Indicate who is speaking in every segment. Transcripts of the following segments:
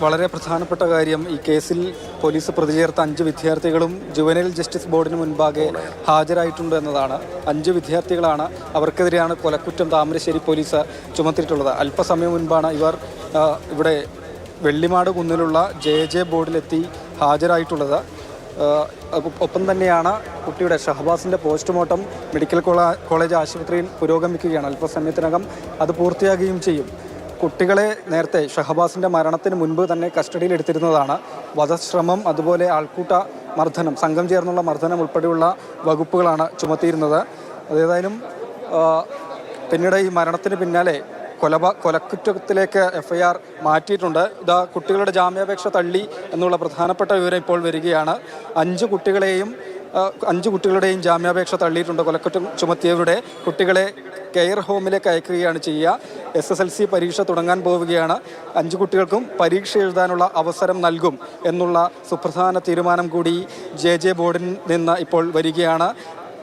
Speaker 1: വളരെ പ്രധാനപ്പെട്ട കാര്യം ഈ കേസിൽ പോലീസ് പ്രതി ചേർത്ത 5 വിദ്യാർത്ഥികളും ജുവനൈൽ ജസ്റ്റിസ് ബോർഡിന് മുൻപാകെ ഹാജരായിട്ടുണ്ട് എന്നതാണ്. 5 വിദ്യാർത്ഥികളാണ്. അവർക്കെതിരെയാണ് കൊലക്കുറ്റം താമരശ്ശേരി പോലീസ് ചുമത്തിയിട്ടുള്ളത്. അല്പസമയം മുൻപാണ് ഇവർ ഇവിടെ വെള്ളിമാട് കുന്നിലുള്ള JJ ബോർഡിലെത്തി ഹാജരായിട്ടുള്ളത്. ഒപ്പം തന്നെയാണ് കുട്ടിയുടെ ഷഹബാസിൻ്റെ പോസ്റ്റ്മോർട്ടം മെഡിക്കൽ കോളേജ് ആശുപത്രിയിൽ പുരോഗമിക്കുകയാണ്. അല്പസമയത്തിനകം അത് പൂർത്തിയാകുകയും ചെയ്യും. കുട്ടികളെ നേരത്തെ ഷഹബാസിൻ്റെ മരണത്തിന് മുൻപ് തന്നെ കസ്റ്റഡിയിലെടുത്തിരുന്നതാണ്. വധശ്രമം, അതുപോലെ ആൾക്കൂട്ട മർദ്ദനം, സംഘം ചേർന്നുള്ള മർദ്ദനം ഉൾപ്പെടെയുള്ള വകുപ്പുകളാണ് ചുമത്തിയിരുന്നത്. അതേതായാലും പിന്നീട് ഈ മരണത്തിന് പിന്നാലെ കൊലക്കുറ്റത്തിലേക്ക് FIR മാറ്റിയിട്ടുണ്ട്. ഇതാ കുട്ടികളുടെ ജാമ്യാപേക്ഷ തള്ളി എന്നുള്ള പ്രധാനപ്പെട്ട വിവരം ഇപ്പോൾ വരികയാണ്. 5 കുട്ടികളുടെയും ജാമ്യാപേക്ഷ തള്ളിയിട്ടുണ്ട്. കൊലക്കുറ്റം ചുമത്തിയവരുടെ കുട്ടികളെ കെയർ ഹോമിലേക്ക് അയക്കുകയാണ് ചെയ്യുക. SSLC പരീക്ഷ തുടങ്ങാൻ പോവുകയാണ്. 5 കുട്ടികൾക്കും പരീക്ഷ എഴുതാനുള്ള അവസരം നൽകും എന്നുള്ള സുപ്രധാന തീരുമാനം കൂടി JJ ബോർഡിൽ നിന്ന് ഇപ്പോൾ വരികയാണ്.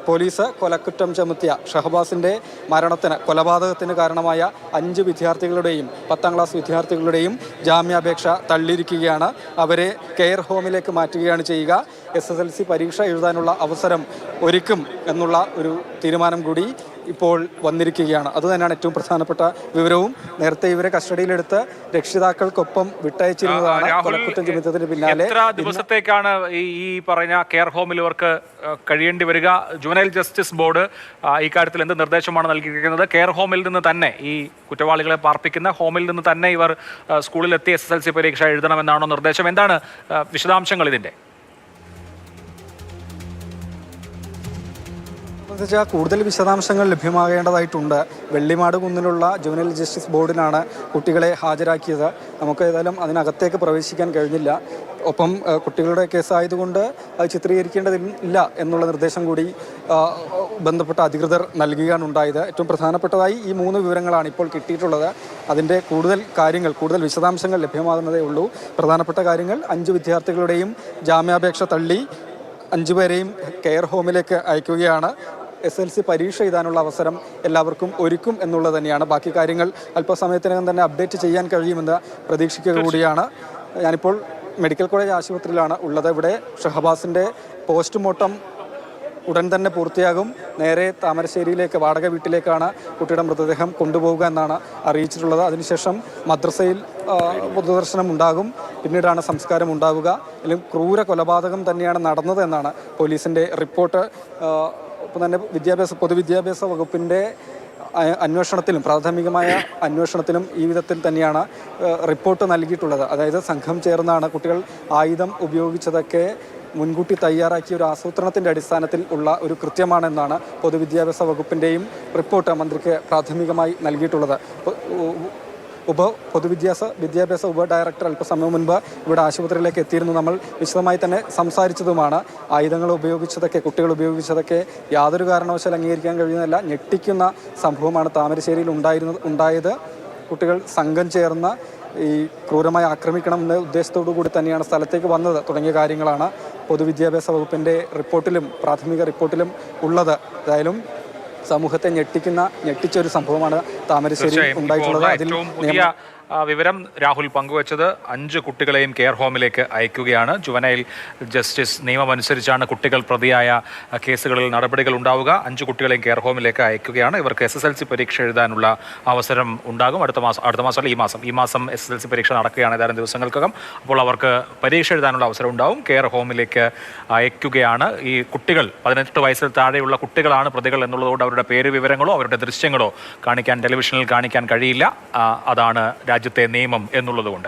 Speaker 1: പോലീസ് കൊലക്കുറ്റം ചുമത്തിയ ഷഹബാസിൻ്റെ മരണത്തിന്, കൊലപാതകത്തിന് കാരണമായ 5 വിദ്യാർത്ഥികളുടെയും 10ാം ക്ലാസ് വിദ്യാർത്ഥികളുടെയും ജാമ്യാപേക്ഷ തള്ളിയിരിക്കുകയാണ്. അവരെ കെയർ ഹോമിലേക്ക് മാറ്റുകയാണ് ചെയ്യുക. SSLC പരീക്ഷ എഴുതാനുള്ള അവസരം ഒരുക്കും എന്നുള്ള ഒരു തീരുമാനം കൂടി ഇപ്പോൾ വന്നിരിക്കുകയാണ്. അതുതന്നെയാണ് ഏറ്റവും പ്രധാനപ്പെട്ട വിവരവും. നേരത്തെ ഇവരെ കസ്റ്റഡിയിലെടുത്ത് രക്ഷിതാക്കൾക്കൊപ്പം വിട്ടയച്ചിരുന്നതാണ്. കൊലക്കുറ്റം ചുമത്തിയതിന് പിന്നാലെ
Speaker 2: എത്ര ദിവസത്തേക്കാണ് ഈ പറഞ്ഞ കെയർ ഹോമിൽ ഇവർക്ക് കഴിയേണ്ടി വരിക? ജുവനൈൽ ജസ്റ്റിസ് ബോർഡ് ഈ കാര്യത്തിൽ എന്ത് നിർദ്ദേശമാണ് നൽകിയിരിക്കുന്നത്? കെയർ ഹോമിൽ നിന്ന് തന്നെ, ഈ കുറ്റവാളികളെ പാർപ്പിക്കുന്ന ഹോമിൽ നിന്ന് തന്നെ ഇവർ സ്കൂളിലെത്തി SSLC പരീക്ഷ എഴുതണമെന്നാണോ നിർദ്ദേശം? എന്താണ് വിശദാംശങ്ങൾ ഇതിൻ്റെ?
Speaker 1: കൂടുതൽ വിശദാംശങ്ങൾ ലഭ്യമാകേണ്ടതായിട്ടുണ്ട്. വെള്ളിമാട് കുന്നിലുള്ള ജുവനൈൽ ജസ്റ്റിസ് ബോർഡിനാണ് കുട്ടികളെ ഹാജരാക്കിയത്. നമുക്ക് ഏതായാലും അതിനകത്തേക്ക് പ്രവേശിക്കാൻ കഴിഞ്ഞില്ല. ഒപ്പം കുട്ടികളുടെ കേസായതുകൊണ്ട് അത് ചിത്രീകരിക്കേണ്ടതില്ല എന്നുള്ള നിർദ്ദേശം കൂടി ബന്ധപ്പെട്ട അധികൃതർ നൽകുകയാണ് ഉണ്ടായത്. ഏറ്റവും പ്രധാനപ്പെട്ടതായി ഈ 3 വിവരങ്ങളാണ് ഇപ്പോൾ കിട്ടിയിട്ടുള്ളത്. അതിൻ്റെ കൂടുതൽ വിശദാംശങ്ങൾ ലഭ്യമാകുന്നതേ ഉള്ളൂ. പ്രധാനപ്പെട്ട കാര്യങ്ങൾ: 5 വിദ്യാർത്ഥികളുടെയും ജാമ്യാപേക്ഷ തള്ളി, 5 പേരെയും കെയർ ഹോമിലേക്ക് അയക്കുകയാണ്. SSLC പരീക്ഷ എഴുതാനുള്ള അവസരം എല്ലാവർക്കും ഒരുക്കും എന്നുള്ളത് തന്നെയാണ്. ബാക്കി കാര്യങ്ങൾ അല്പസമയത്തിനകം തന്നെ അപ്ഡേറ്റ് ചെയ്യാൻ കഴിയുമെന്ന് പ്രതീക്ഷിക്കുക കൂടിയാണ്. ഞാനിപ്പോൾ മെഡിക്കൽ കോളേജ് ആശുപത്രിയിലാണ് ഉള്ളത്. ഇവിടെ ഷഹബാസിൻ്റെ പോസ്റ്റ്മോർട്ടം ഉടൻ തന്നെ പൂർത്തിയാകും. നേരെ താമരശ്ശേരിയിലേക്ക്, വാടക വീട്ടിലേക്കാണ് കുട്ടിയുടെ മൃതദേഹം കൊണ്ടുപോവുക എന്നാണ് അറിയിച്ചിട്ടുള്ളത്. അതിനുശേഷം മദ്രസയിൽ പൊതുദർശനം ഉണ്ടാകും. പിന്നീടാണ് സംസ്കാരം ഉണ്ടാവുക. അല്ലെങ്കിൽ ക്രൂര കൊലപാതകം തന്നെയാണ് നടന്നത് എന്നാണ് പോലീസിൻ്റെ റിപ്പോർട്ട്. ഒപ്പം തന്നെ പൊതുവിദ്യാഭ്യാസ വകുപ്പിൻ്റെ അന്വേഷണത്തിലും, പ്രാഥമികമായ അന്വേഷണത്തിലും ഈ വിധത്തിൽ തന്നെയാണ് റിപ്പോർട്ട് നൽകിയിട്ടുള്ളത്. അതായത് സംഘം ചേർന്നാണ് കുട്ടികൾ ആയുധം ഉപയോഗിച്ചതൊക്കെ മുൻകൂട്ടി തയ്യാറാക്കിയ ഒരു ആസൂത്രണത്തിൻ്റെ അടിസ്ഥാനത്തിൽ ഉള്ള ഒരു കൃത്യമാണെന്നാണ് പൊതുവിദ്യാഭ്യാസ വകുപ്പിൻ്റെയും റിപ്പോർട്ട് മന്ത്രിക്ക് പ്രാഥമികമായി നൽകിയിട്ടുള്ളത്. വിദ്യാഭ്യാസ ഉപഡയറക്ടർ അല്പസമയം മുൻപ് ഇവിടെ ആശുപത്രിയിലേക്ക് എത്തിയിരുന്നു. നമ്മൾ വിശദമായി തന്നെ സംസാരിച്ചതുമാണ്. ആയുധങ്ങൾ ഉപയോഗിച്ചതൊക്കെ, കുട്ടികൾ ഉപയോഗിച്ചതൊക്കെ യാതൊരു കാരണവശാലും അംഗീകരിക്കാൻ കഴിയുന്നതല്ല. ഞെട്ടിക്കുന്ന സംഭവമാണ് താമരശ്ശേരിയിൽ ഉണ്ടായത്. കുട്ടികൾ സംഘം ചേർന്ന് ഈ ക്രൂരമായി ആക്രമിക്കണം എന്ന ഉദ്ദേശത്തോടു കൂടി തന്നെയാണ് സ്ഥലത്തേക്ക് വന്നത് തുടങ്ങിയ കാര്യങ്ങളാണ് പൊതുവിദ്യാഭ്യാസ വകുപ്പിൻ്റെ റിപ്പോർട്ടിലും, പ്രാഥമിക റിപ്പോർട്ടിലും ഉള്ളത്. ഏതായാലും സമൂഹത്തെ ഞെട്ടിച്ച ഒരു സംഭവമാണ് താമരശ്ശേരി ഉണ്ടായിട്ടുള്ളത്. അതിൽ
Speaker 2: വിവരം രാഹുൽ പങ്കുവച്ചത്. 5 കുട്ടികളെയും കെയർ ഹോമിലേക്ക് അയക്കുകയാണ്. ജുവനൈൽ ജസ്റ്റിസ് നിയമമനുസരിച്ചാണ് കുട്ടികൾ പ്രതിയായ കേസുകളിൽ നടപടികൾ ഉണ്ടാവുക. 5 കുട്ടികളെയും കെയർ ഹോമിലേക്ക് അയക്കുകയാണ്. ഇവർക്ക് SSLC പരീക്ഷ എഴുതാനുള്ള അവസരം ഉണ്ടാകും. അടുത്ത മാസം ഈ മാസം SSLC പരീക്ഷ നടക്കുകയാണ് ഏതാനും ദിവസങ്ങൾക്കകം. അപ്പോൾ അവർക്ക് പരീക്ഷ എഴുതാനുള്ള അവസരം ഉണ്ടാവും. കെയർ ഹോമിലേക്ക് അയക്കുകയാണ്. ഈ കുട്ടികൾ 18 വയസ്സിൽ താഴെയുള്ള കുട്ടികളാണ് പ്രതികൾ എന്നുള്ളതുകൊണ്ട് അവരുടെ പേര് വിവരങ്ങളോ അവരുടെ ദൃശ്യങ്ങളോ ടെലിവിഷനിൽ കാണിക്കാൻ കഴിയില്ല. അതാണ് രാജ്യത്തെ നിയമം എന്നുള്ളതുകൊണ്ട്.